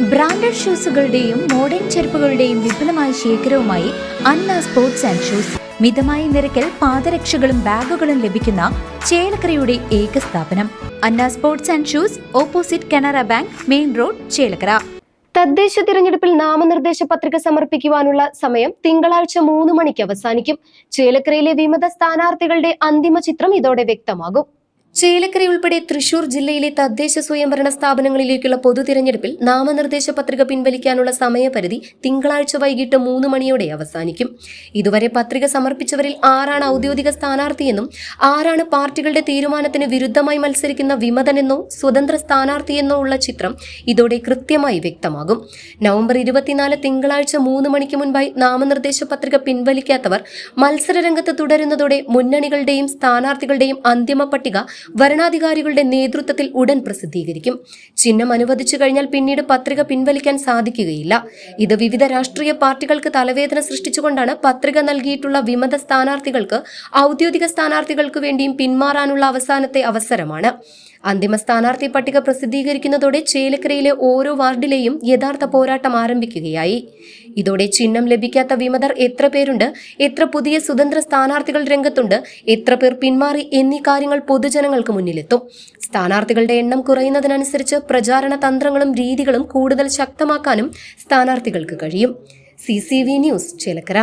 Branded ഷൂസുകളുടെയും modern ചെരുപ്പുകളുടെയും വിപുലമായ ശേഖരവുമായി അന്ന സ്പോർട്സ് ആൻഡ് ഷൂസ്. മിതമായ നിരക്കിൽ പാദരക്ഷകളും ബാഗുകളും ലഭിക്കുന്ന ചേലക്കരയുടെ ഏക സ്ഥാപനം Anna sports and shoes, opposite Canara bank, main road, Chelakkara. തദ്ദേശ തിരഞ്ഞെടുപ്പിൽ നാമനിർദ്ദേശ പത്രിക സമർപ്പിക്കുവാനുള്ള സമയം തിങ്കളാഴ്ച 3 മണിക്ക് അവസാനിക്കും. ചേലക്കരയിലെ വിമത സ്ഥാനാർത്ഥികളുടെ അന്തിമ ചിത്രം ഇതോടെ വ്യക്തമാകും. ചേലക്കരയുൾപ്പെടെ തൃശൂർ ജില്ലയിലെ തദ്ദേശ സ്വയംഭരണ സ്ഥാപനങ്ങളിലേക്കുള്ള പൊതു തിരഞ്ഞെടുപ്പിൽ നാമനിർദ്ദേശ പത്രിക പിൻവലിക്കാനുള്ള സമയപരിധി തിങ്കളാഴ്ച വൈകിട്ട് 3 മണിയോടെ അവസാനിക്കും. ഇതുവരെ പത്രിക സമർപ്പിച്ചവരിൽ 6 ഔദ്യോഗിക സ്ഥാനാർത്ഥിയെന്നും 6 പാർട്ടികളുടെ തീരുമാനത്തിന് വിരുദ്ധമായി മത്സരിക്കുന്ന വിമതനെന്നോ സ്വതന്ത്ര സ്ഥാനാർത്ഥിയെന്നോ ഉള്ള ചിത്രം ഇതോടെ കൃത്യമായി വ്യക്തമാകും. നവംബർ 24 തിങ്കളാഴ്ച 3 മണിക്ക് മുൻപായി നാമനിർദ്ദേശ പത്രിക പിൻവലിക്കാത്തവർ മത്സരരംഗത്ത് തുടരുന്നതോടെ മുന്നണികളുടെയും സ്ഥാനാർത്ഥികളുടെയും അന്തിമ പട്ടിക വരണാധികാരികളുടെ നേതൃത്വത്തിൽ ഉടൻ പ്രസിദ്ധീകരിക്കും. ചിഹ്നം അനുവദിച്ചു കഴിഞ്ഞാൽ പിന്നീട് പത്രിക പിൻവലിക്കാൻ സാധിക്കുകയില്ല. ഇത് വിവിധ രാഷ്ട്രീയ പാർട്ടികൾക്ക് തലവേദന സൃഷ്ടിച്ചുകൊണ്ടാണ് പത്രിക നൽകിയിട്ടുള്ള വിമത സ്ഥാനാർത്ഥികൾക്ക് ഔദ്യോഗിക സ്ഥാനാർത്ഥികൾക്ക് വേണ്ടിയും പിന്മാറാനുള്ള അവസാനത്തെ അവസരമാണ്. അന്തിമ സ്ഥാനാർത്ഥി പട്ടിക പ്രസിദ്ധീകരിക്കുന്നതോടെ ചേലക്കരയിലെ ഓരോ വാർഡിലെയും യഥാർത്ഥ പോരാട്ടം ആരംഭിക്കുകയായി. ഇതോടെ ചിഹ്നം ലഭിക്കാത്ത വിമതർ എത്ര പേരുണ്ട്, എത്ര പുതിയ സ്വതന്ത്ര സ്ഥാനാർത്ഥികൾ രംഗത്തുണ്ട്, എത്ര പേർ പിന്മാറി എന്നീ കാര്യങ്ങൾ പൊതുജനങ്ങൾക്ക് മുന്നിലെത്തും. സ്ഥാനാർത്ഥികളുടെ എണ്ണം കുറയുന്നതിനനുസരിച്ച് പ്രചാരണ തന്ത്രങ്ങളും രീതികളും കൂടുതൽ ശക്തമാക്കാനും സ്ഥാനാർത്ഥികൾക്ക് കഴിയും. CCV news, Chelakkara.